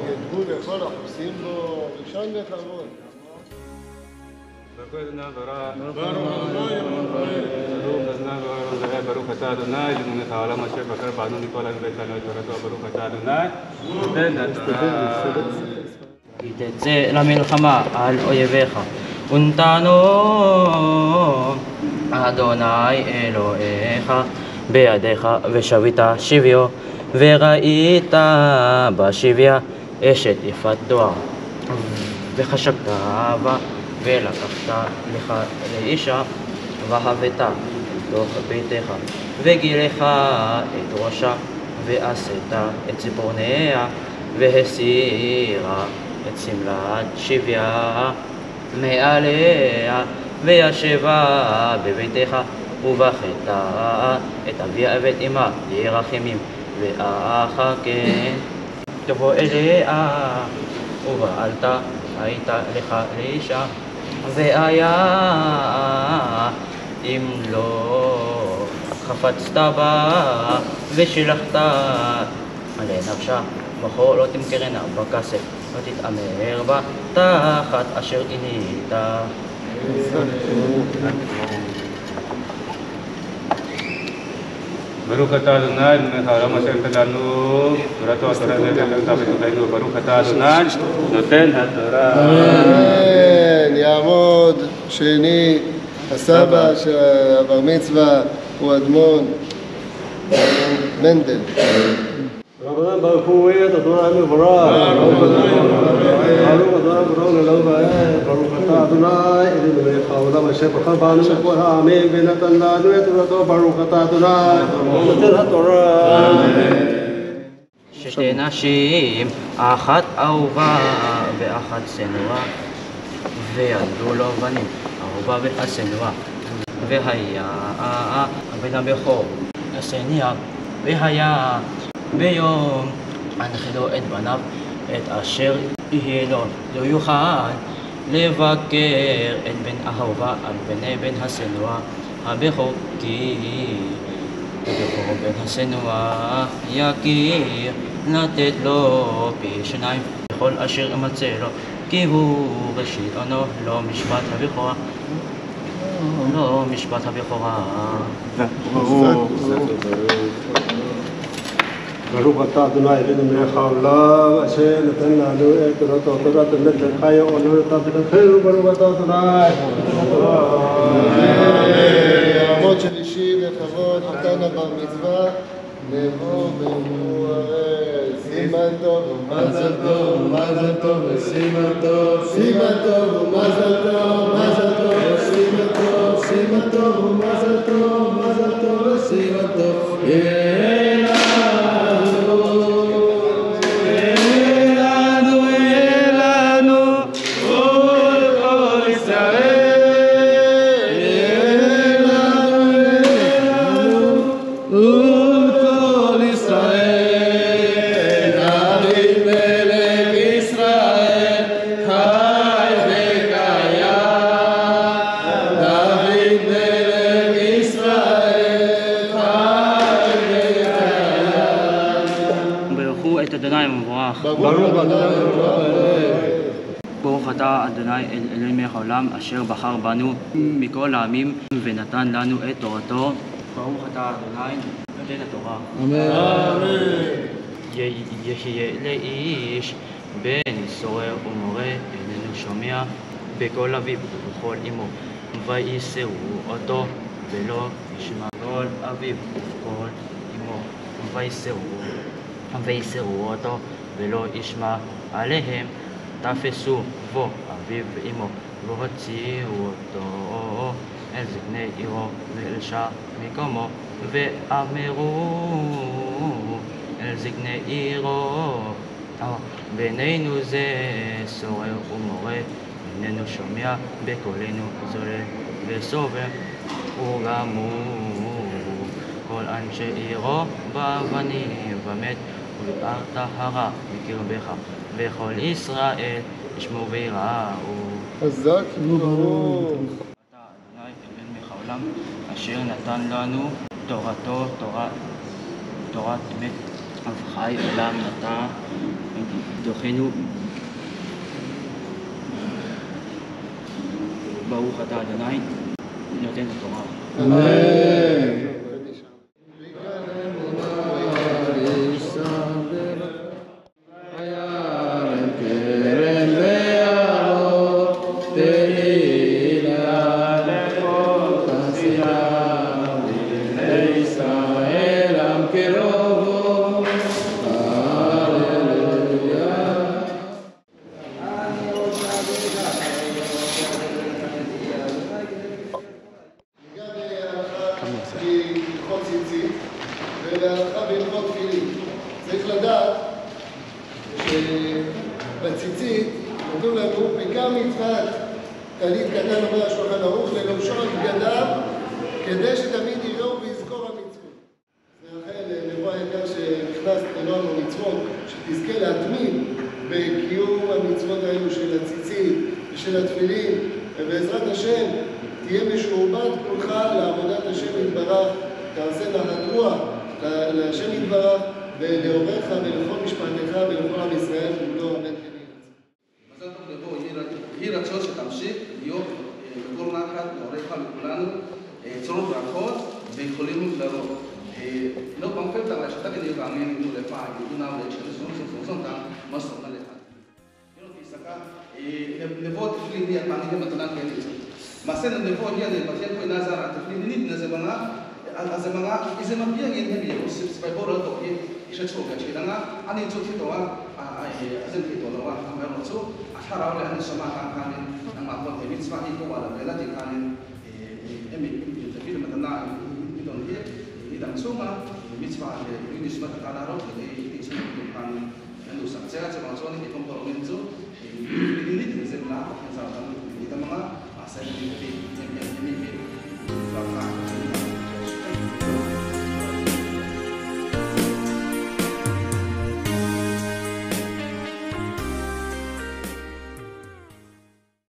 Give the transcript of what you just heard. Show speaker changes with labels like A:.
A: גדגוד יכול לחפשים בו ראשון לכבוד.
B: ברוך אתה אדוני, למלך העולם אשר בחר בנו מכל הבית לנו את תורתו, ברוך אתה אדוני, נותן התורה.
C: כי תצא למלחמה על אויביך, ונתנו אדוני אלוהיך בידיך, ושבית שביו, וראית בשביה אשת יפת תואר, וחשקת בה, ולקחת לך לאישה, והבאת בתוך ביתך, וגילך את ראשה, ועשית את ציפורניה, והסירה את שמלת שבייה מעליה, וישבה בביתך, ובכית את אביה ואת אמה ירחמים, ואחר כן תבוא אליה, ובעלת הייתה לך לאישה, והיה אם לא חפצת בה ושילחת לנפשה, וכל לא תמכרנה בכסף, לא תתעמר בה תחת אשר עינית.
B: ברוך אתה אדוני, למלך העולם אשר נתן לנו תורתו, התורה נתנה בתוכנו, ברוך אתה אדוני, נותן התורה.
A: אמן. יעמוד שני הסבא של הבר מצווה הוא אדמון מנדל.
D: רבנן ברוך הוא את התורה מבורך, ברוך אדוני ברוך ללא ועד, ברוך אתה אדוני למלך העולם אשר בחר בנו מכל העמים ונתן לנו את תורתו, ברוך אתה אדוני נותן התורה.
C: שתי נשים, אחת אהובה ואחת שנואה, וילדו לו בנים, אהובה והשנואה, והיה הבן הבכור השנייה, והיה ביום הנחילו את בניו, את אשר יהיה לו, לא יוכל לבקר את בן אהובה על בני בן השנואה הבכור, כי הבכור בן השנואה יכיר לתת לו פי שניים בכל אשר ימצא לו, כי הוא ראשית עונו, לא משפט הבכורה, לא משפט הבכורה.
D: ברוך אתה אדוני למלך העולם אשר נתן לנו את תורתו, תורת אמת וחיה עולנו אותה בתוכנו, ברוך אתה אדוני.
A: יעמוד שלישי לכבוד חתן הבר מצווה, נבוא בנו הראל, סימן טוב ומזל טוב, מזל טוב וסימן טוב, סימן טוב ומזל טוב, מזל טוב וסימן טוב, סימן טוב ומזל טוב, מזל טוב וסימן טוב.
C: ברוך אתה אדוני אלוהי מלך העולם אשר בחר בנו מכל העמים ונתן לנו את תורתו. ברוך אתה אדוני נותן התורה.
A: אמן.
C: יהיה לאיש בן סורר ומורה איננו שומע בקול אביו ובקול אמו, וייסעו אותו ולא ישמע קול אביו ובקול אמו, וייסעו אותו ולא ישמע עליהם, תפסו בו אביו ואמו, והוציאו אותו אל זקני עירו ואל שאר מקומו, ואמרו אל זקני עירו, בינינו זה סורר ומורה, איננו שומע בקולנו זולל וסובר, וגמו כל אנשי עירו באבנים ומת, ובפר טהרה מקרבך, וכל ישראל ישמעו ויראו.
A: חזק וברוך.
C: אתה אדוני אלוהינו מלך העולם העולם, אשר נתן לנו תורתו, תורת אמת, אב חי עולם נתן דוחנו. ברוך אתה אדוני נותן התורה.
A: אמן. בהלכות ציצית ובהלכה בהלכות תפילין. צריך לדעת שבציצית נתנו לנו בעיקר מצוות טלית קטן אומר השולחן ערוך ללובשו על בגדיו כדי שתמיד יראו ויזכור המצוות. ולכן נבוא היקר שנכנס לנו מצוות שתזכה להתמיד בקיום המצוות האלו של הציצית ושל התפילין, ובעזרת השם תהיה משועבד כולך לעבודת השם יתברך, תעשה נחת רוח להשם יתברך ולהוריך ולכל משפחתך ולכל עם ישראל כולו, אמן כן יהי רצון.
E: מזל טוב לבוא, יהי רצון שתמשיך להיות בתור נחת להוריך לכולנו, צורות ברכות ויכולים לראות. לא פעם פעם שאתה כדי פעמים יהיו לפעמים, יהיו נעולה שנסון אותם, מה סתונה לך. לבוא תפילין היא הפעמים מתנה כאלה. Masa na levo niya na pasien ko inazara teflin na sa mga isa mabiyang yan niya usip sa Bible to isa choga chila nga ani cho tito azem tito no ang meron so ashara wala ani sama kanin ang mapon evit sa ito wala wala din kanin yung teflin matana ito niya itang suma mitzvah yung isma tatalaro ito kanin ano sa mga mga so ni itong prominso hindi